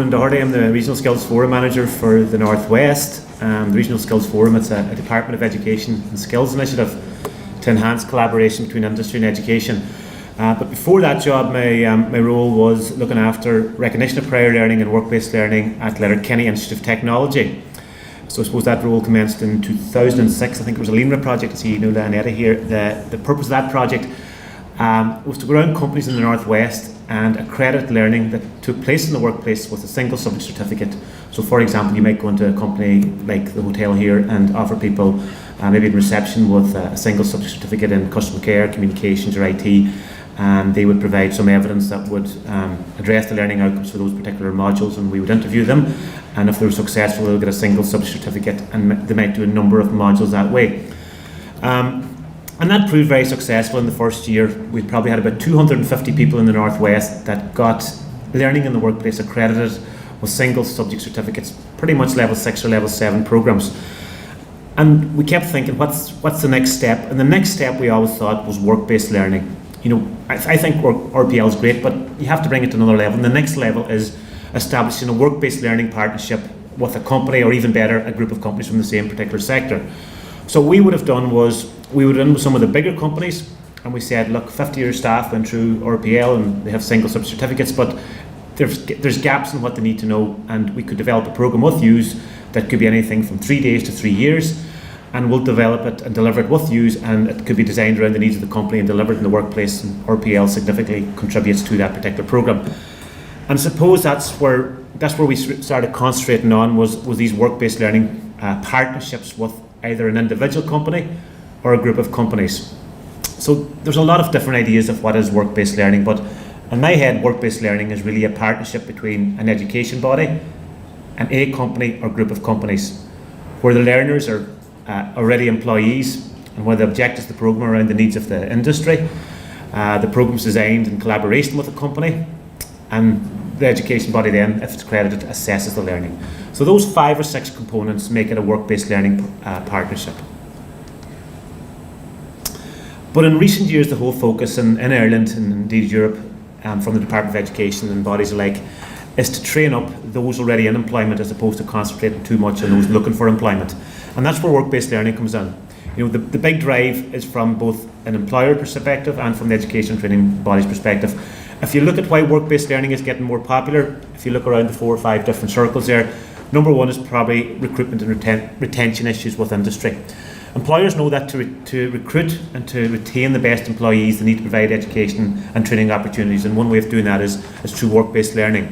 Oran Doherty. I'm the Regional Skills Forum Manager for the North West. The Regional Skills Forum, it's a Department of Education and Skills initiative to enhance collaboration between industry and education. But before that job, my role was looking after recognition of prior learning and work-based learning at Letterkenny Institute of Technology. So I suppose that role commenced in 2006. I think it was a LENRA project. I see Anetta here. The purpose of that project was to go around companies in the North West and accredit learning that took place in the workplace with a single subject certificate. So for example, you might go into a company like the hotel here and offer people maybe in reception with a single subject certificate in customer care, communications or IT, and they would provide some evidence that would address the learning outcomes for those particular modules, and we would interview them, and if they were successful they'll get a single subject certificate, and they might do a number of modules that way. And that proved very successful. In the first year we probably had about 250 people in the North West that got learning in the workplace accredited with single subject certificates, pretty much level 6 or level 7 programs. And we kept thinking, what's the next step? And the next step we always thought was work-based learning. I think RPL is great, but you have to bring it to another level. And the next level is establishing a work-based learning partnership with a company, or even better, a group of companies from the same particular sector. So what we would have done was, we would in with some of the bigger companies, and we said, look, 50 of your staff went through RPL and they have single subject certificates, but there's gaps in what they need to know, and we could develop a program with yous that could be anything from 3 days to 3 years, and we'll develop it and deliver it with yous, and it could be designed around the needs of the company and delivered in the workplace, and RPL significantly contributes to that particular program. And suppose that's where we started concentrating on was these work-based learning partnerships with either an individual company or a group of companies. So there's a lot of different ideas of what is work-based learning, but in my head, work-based learning is really a partnership between an education body and a company or group of companies, where the learners are already employees, and where the objectives of the program are around the needs of the industry. The program is designed in collaboration with the company, and the education body then, if it's accredited, assesses the learning. So those 5 or 6 components make it a work-based learning partnership. But in recent years, the whole focus in Ireland and indeed Europe, from the Department of Education and bodies alike, is to train up those already in employment as opposed to concentrating too much on those looking for employment. And that's where work-based learning comes in. The big drive is from both an employer perspective and from the education and training body's perspective. If you look at why work-based learning is getting more popular, if you look around the 4 or 5 different circles there, number 1 is probably recruitment and retention issues with industry. Employers know that to recruit and to retain the best employees, they need to provide education and training opportunities, and one way of doing that is through work-based learning.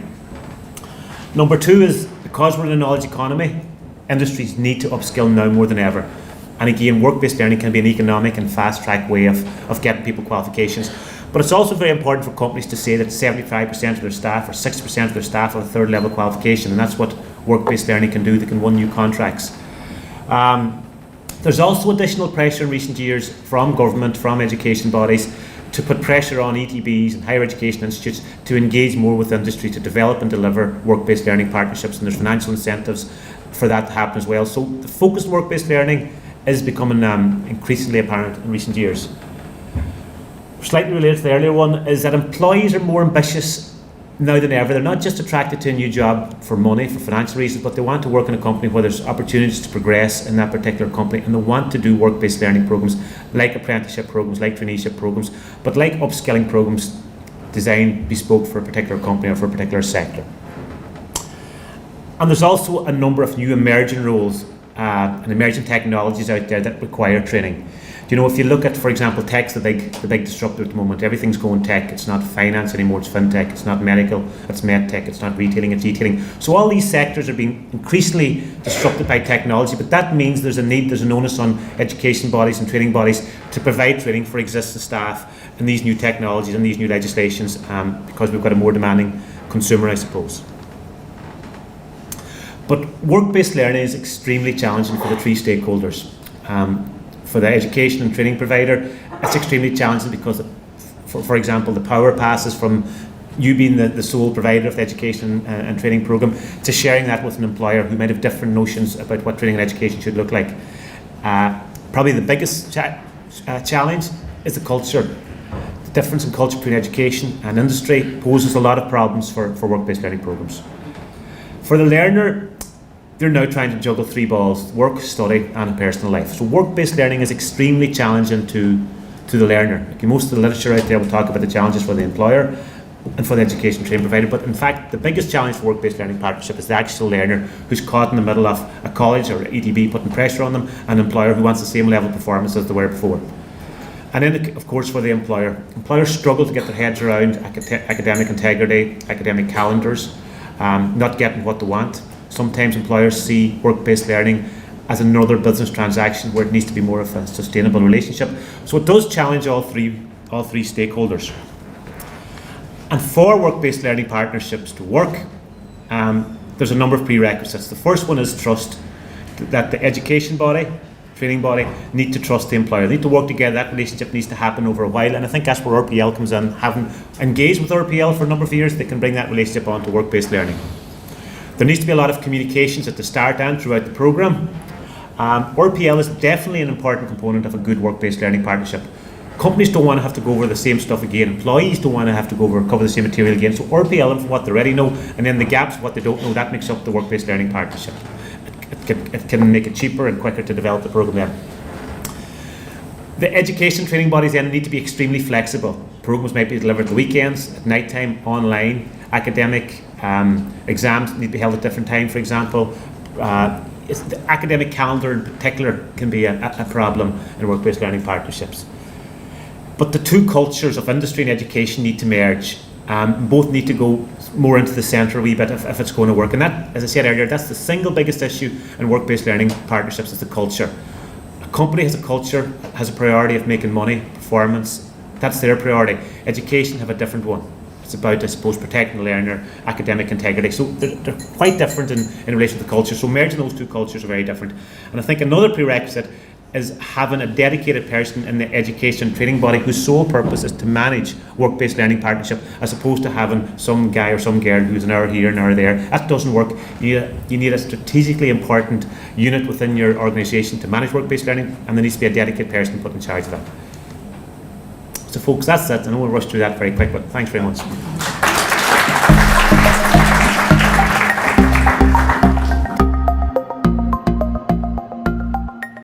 Number 2 is, because we're in a knowledge economy, industries need to upskill now more than ever. And again, work-based learning can be an economic and fast-track way of getting people qualifications. But it's also very important for companies to say that 75% of their staff or 60% of their staff have a 3rd level qualification, and that's what work-based learning can do. They can win new contracts. There's also additional pressure in recent years from government, from education bodies, to put pressure on ETBs and higher education institutes to engage more with industry to develop and deliver work-based learning partnerships, and there's financial incentives for that to happen as well. So the focus on work-based learning is becoming increasingly apparent in recent years. Slightly related to the earlier one is that employees are more ambitious now than ever. They're not just attracted to a new job for money, for financial reasons, but they want to work in a company where there's opportunities to progress in that particular company, and they want to do work-based learning programs like apprenticeship programs, like traineeship programs, but like upskilling programs designed bespoke for a particular company or for a particular sector. And there's also a number of new emerging roles and emerging technologies out there that require training. If you look at, for example, tech's the big disruptor at the moment. Everything's going tech. It's not finance anymore, it's fintech. It's not medical, it's medtech. It's not retailing, it's e-tailing. So all these sectors are being increasingly disrupted by technology, but that means there's an onus on education bodies and training bodies to provide training for existing staff in these new technologies and these new legislations, because we've got a more demanding consumer, I suppose. But work-based learning is extremely challenging for the 3 stakeholders. For the education and training provider, it's extremely challenging because, for example, the power passes from you being the sole provider of the education and training program to sharing that with an employer who might have different notions about what training and education should look like. Probably the biggest challenge is the culture. The difference in culture between education and industry poses a lot of problems for work-based learning programs. For the learner, they're now trying to juggle three balls: work, study, and a personal life. So work-based learning is extremely challenging to the learner. Like, most of the literature out there will talk about the challenges for the employer and for the education training provider, but in fact the biggest challenge for work-based learning partnership is the actual learner who's caught in the middle of a college or EDB putting pressure on them, and an employer who wants the same level of performance as they were before. And then, of course, for the employers struggle to get their heads around academic integrity, academic calendars, not getting what they want. Sometimes employers see work-based learning as another business transaction where it needs to be more of a sustainable relationship. So it does challenge all three stakeholders. And for work-based learning partnerships to work, there's a number of prerequisites. The first one is trust, that the education body, training body, need to trust the employer. They need to work together. That relationship needs to happen over a while, and I think that's where RPL comes in. Having engaged with RPL for a number of years, they can bring that relationship on to work-based learning. There needs to be a lot of communications at the start and throughout the programme. RPL is definitely an important component of a good work-based learning partnership. Companies don't want to have to go over the same stuff again. Employees don't want to have to cover the same material again. So RPL and what they already know, and then the gaps, what they don't know, that makes up the work-based learning partnership. It can make it cheaper and quicker to develop the programme then. The education training bodies then need to be extremely flexible. Programmes might be delivered at the weekends, at night time, online. Academic exams need to be held at different times, for example. The academic calendar in particular can be a problem in work-based learning partnerships. But the two cultures of industry and education need to merge. Both need to go more into the centre a wee bit if it's going to work. And that, as I said earlier, that's the single biggest issue in work-based learning partnerships, is the culture. A company has a culture, has a priority of making money, performance. That's their priority. Education have a different one. It's about, I suppose, protecting the learner, academic integrity. So they're quite different in relation to the culture. So merging those two cultures are very different. And I think another prerequisite is having a dedicated person in the education training body whose sole purpose is to manage work-based learning partnership, as opposed to having some guy or some girl who's an hour here, an hour there. That doesn't work. You need a strategically important unit within your organisation to manage work-based learning, and there needs to be a dedicated person put in charge of that. So folks, that's it. I know we'll rush through that very quick, but thanks very much.